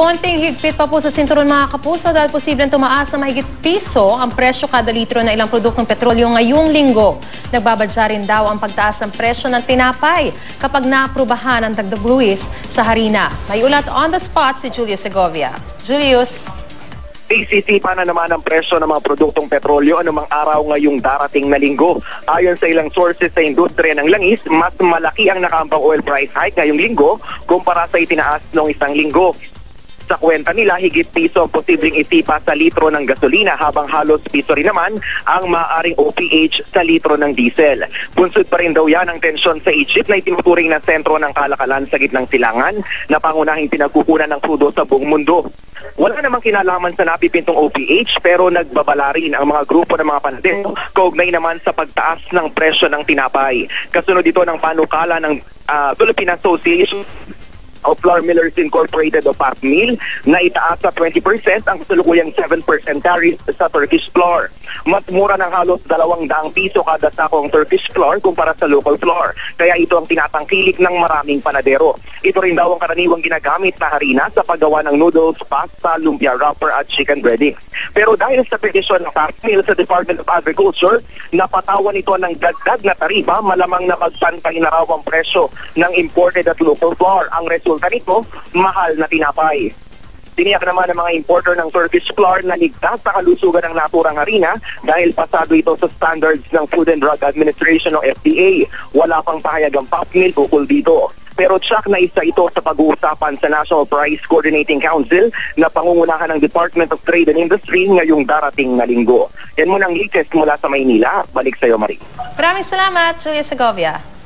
Konting higpit pa po sa sinturon mga kapuso dahil posibleng tumaas na mahigit piso ang presyo kada litro ng ilang produktong petrolyo ngayong linggo. Nagbabadya rin daw ang pagtaas ng presyo ng tinapay kapag naaprubahan ang dagdag buwis sa harina. May ulat on the spot si Julius Segovia. Julius. Isisipa na naman ang presyo ng mga produktong petrolyo anumang araw ngayong darating na linggo. Ayon sa ilang sources sa industriya ng langis, mas malaki ang nakaambang oil price hike ngayong linggo kumpara sa itinaas noong isang linggo. Sa kwenta nila, higit piso ang posibleng isipa sa litro ng gasolina habang halos piso rin naman ang maaaring OPH sa litro ng diesel. Bunsod pa rin daw yan ang tensyon sa Egypt na itinuturing na sentro ng kalakalan sa gitnang silangan na pangunahing pinagkukunan ng krudo sa buong mundo. Wala namang kinalaman sa napipintong OPH pero nagbabala rin ang mga grupo ng mga panadero kaugnay naman sa pagtaas ng presyo ng tinapay. Kasunod dito ng panukala ng Philippine Association of Flour Millers Incorporated o PAFMIL na itaas sa 20% ang kasalukuyang 7% tariff sa Turkish flour. Mas mura ng halos 200 piso kada sakong Turkish flour kumpara sa local flour. Kaya ito ang tinatangkilik ng maraming panadero. Ito rin daw ang karaniwang ginagamit na harina sa paggawa ng noodles, pasta, lumpia wrapper at chicken breading. Pero dahil sa petisyon ng PAFMIL sa Department of Agriculture, napatawan ito ng dagdag na tarifa, malamang na magpantay na raw ang presyo ng imported at local flour. Ang resulta nito, mahal na tinapay. Tiniyak naman ng mga importer ng Turkish flour na ligtas sa kalusugan ng naturang harina dahil pasado ito sa standards ng Food and Drug Administration o FDA. Wala pang pahayag ang PAFMIL ukol dito. Pero tsak na isa ito sa pag-uusapan sa National Price Coordinating Council na pangungunahan ng Department of Trade and Industry ngayong darating na linggo. Yan muna ang latest mula sa Maynila. Balik sa iyo, Marie. Maraming salamat, Julius Segovia.